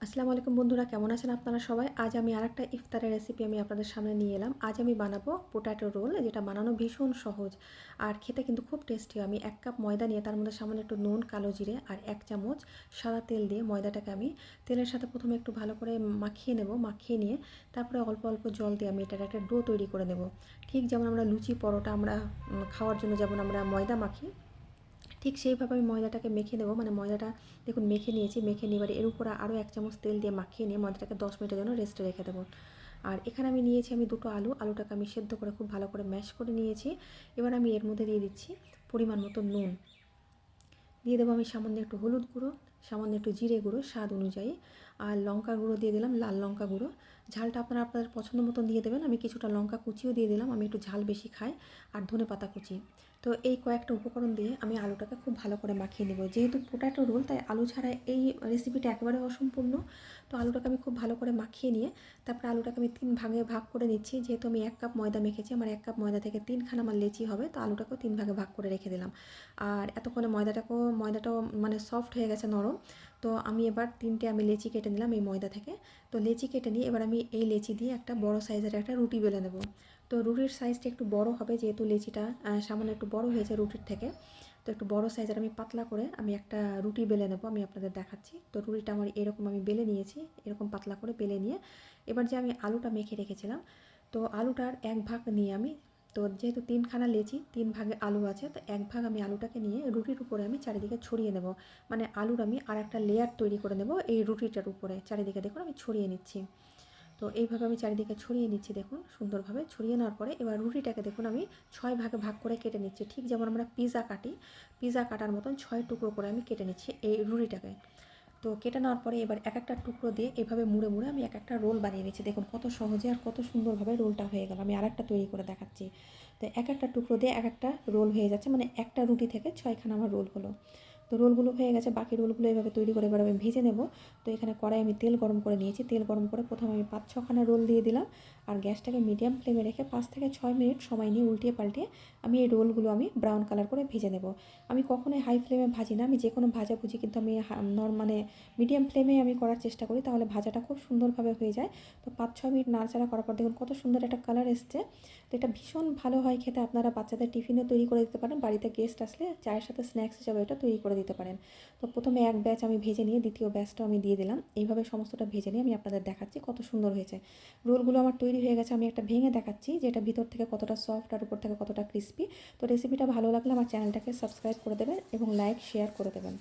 আসসালামু আলাইকুম বন্ধুরা, কেমন আছেন আপনারা সবাই? আজ আমি আরেকটা ইফতারের রেসিপি আমি আপনাদের সামনে নিয়ে এলাম। আজ আমি বানাবো পোটাটো রোল, যেটা বানানো ভীষণ সহজ আর খেতে কিন্তু খুব টেস্টি। আমি 1 কাপ ময়দা নিয়ে তার মধ্যে সামান্য একটু নুন, কালো জিরে আর 1 চামচ সাদা তেল দিয়ে ময়দাটাকে আমি তেলের সাথে প্রথমে একটু ভালো করে মাখিয়ে নেব। মাখিয়ে নিয়ে তারপরে অল্প অল্প জল দিয়ে আমি এটার একটা ডো তৈরি করে নেব। ঠিক যেমন আমরা লুচি পরোটা আমরা খাওয়ার জন্য যেমন আমরা ময়দা মাখি, ঠিক সেইভাবে আমি ময়দাটাকে মেখে নেব। মানে ময়দাটা দেখুন মেখে নিয়েছি। মেখে নিয়ে এবার এর উপরে আরও 1 চামচ তেল দিয়ে মাখিয়ে নিয়ে ময়দাটাকে 10 মিনিটের জন্য রেস্টে রেখে দেবো। আর এখানে আমি নিয়েছি আমি দুটো আলুটাকে আমি সেদ্ধ করে খুব ভালো করে ম্যাশ করে নিয়েছি। এবার আমি এর মধ্যে দিয়ে দিচ্ছি পরিমাণ মতো নুন, দিয়ে দেবো আমি সামান্য একটু হলুদ গুঁড়ো, সামান্য একটু জিরে গুঁড়ো স্বাদ অনুযায়ী, আর লঙ্কা গুঁড়ো দিয়ে দিলাম, লাল লঙ্কা গুঁড়ো। ঝালটা আপনারা আপনাদের পছন্দ মতন দিয়ে দেবেন। আমি কিছুটা লঙ্কা কুচিও দিয়ে দিলাম, আমি একটু ঝাল বেশি খাই। আর ধনেপাতা কুচি। তো এই কয়েকটা উপকরণ দিয়ে আমি আলুটাকে খুব ভালো করে মাখিয়ে নেব। যেহেতু পোটাটো রোল, তাই আলু ছাড়া এই রেসিপিটা একেবারে অসম্পূর্ণ। তো আলুটাকে আমি খুব ভালো করে মাখিয়ে নিয়ে তারপরে আলুটাকে আমি 3 ভাগে ভাগ করে নিচ্ছি। যেহেতু আমি 1 কাপ ময়দা মেখেছি, আমার 1 কাপ ময়দা থেকে 3খানা আমার লেচি হবে, তো আলুটাকেও 3 ভাগে ভাগ করে রেখে দিলাম। আর এতক্ষণে ময়দাটাও মানে সফট হয়ে গেছে, নরম। তো আমি এবার 3টে আমি লেচি কেটে নিলাম এই ময়দা থেকে। তো লেচি কেটে নিয়ে এবার আমি এই লেচি দিয়ে একটা বড় সাইজের একটা রুটি বেলে নেব। তো রুটির সাইজটা একটু বড় হবে, যেহেতু লেচিটা সামান্য একটু বড় হয়েছে রুটির থেকে। তো একটু বড় সাইজের আমি পাতলা করে আমি একটা রুটি বেলে নেব, আমি আপনাদের দেখাচ্ছি। তো রুটিটা আমার এরকম আমি বেলে নিয়েছি, এরকম পাতলা করে বেলে নিয়ে এবার যে আমি আলুটা মেখে রেখেছিলাম, তো আলুটার 1 ভাগ নিয়ে আমি, তো যেহেতু 3খানা লেচি 3 ভাগে আলু আছে, তো 1 ভাগ আমি আলুটাকে নিয়ে রুটির উপরে আমি চারিদিকে ছড়িয়ে নেব। মানে আলুর আমি আর একটা লেয়ার তৈরি করে নেব এই রুটিটার উপরে। চারিদিকে দেখুন আমি ছড়িয়ে নিচ্ছি। তো এইভাবে আমি চারিদিকে ছড়িয়ে নিচ্ছি, দেখুন সুন্দরভাবে ছড়িয়ে নেওয়ার পরে এবার রুটিটাকে দেখুন আমি 6 ভাগে ভাগ করে কেটে নিচ্ছি। ঠিক যেমন আমরা পিৎজা কাটি, পিৎজা কাটার মতন 6 টুকরো করে আমি কেটে নিচ্ছি এই রুটিটাকে। তো কেটে নেওয়ার পরে এবার এক একটা টুকরো দিয়ে এভাবে মুড়ে মুড়ে আমি এক একটা রোল বানিয়ে নিচ্ছি। দেখুন কত সহজে আর কত সুন্দরভাবে রোলটা হয়ে গেল। আমি আরেকটা তৈরি করে দেখাচ্ছি। তো এক একটা টুকরো দিয়ে এক একটা রোল হয়ে যাচ্ছে, মানে একটা রুটি থেকে 6খানা আমার রোল হলো। তো রোলগুলো হয়ে গেছে, বাকি রোলগুলো এভাবে তৈরি করে এবার আমি ভেজে নেব। তো এখানে কড়াই আমি তেল গরম করে নিয়েছি। তেল গরম করে প্রথমে আমি 5-6খানা রোল দিয়ে দিলাম। আর গ্যাসটাকে মিডিয়াম ফ্লেমে রেখে 5 থেকে 6 মিনিট সময় নিয়ে উল্টিয়ে পাল্টিয়ে আমি এই রোলগুলো আমি ব্রাউন কালার করে ভেজে নেব। আমি কখনোই হাই ফ্লেমে ভাজি না। আমি যে কোনো ভাজাভুজি কিন্তু আমি মানে মিডিয়াম ফ্লেমে আমি করার চেষ্টা করি, তাহলে ভাজাটা খুব সুন্দরভাবে হয়ে যায়। তো 5-6 মিনিট নাড়াচাড়া করার পর দেখুন কত সুন্দর একটা কালার এসছে। তো এটা ভীষণ ভালো হয় খেতে। আপনারা বাচ্চাদের টিফিনে তৈরি করে দিতে পারেন, বাড়িতে গেস্ট আসলে চায়ের সাথে স্ন্যাক্স হিসাবে এটা তৈরি করে দিতে পারেন। তো প্রথমে এক ব্যাচ আমি ভেজে নিয়ে দ্বিতীয় ব্যাচটাও আমি দিয়ে দিলাম। এইভাবে সমস্তটা ভেজে নিয়ে আমি আপনাদের দেখাচ্ছি কত সুন্দর হয়েছে। রোলগুলো আমার তৈরি হয়ে গেছে। আমি একটা ভেঙে দেখাচ্ছি যে এটা ভিতর থেকে কতটা সফট আর উপর থেকে কতটা ক্রিস্পি। তো রেসিপিটা ভালো লাগলে আমার চ্যানেলটাকে সাবস্ক্রাইব করে দেবেন এবং লাইক শেয়ার করে দেবেন।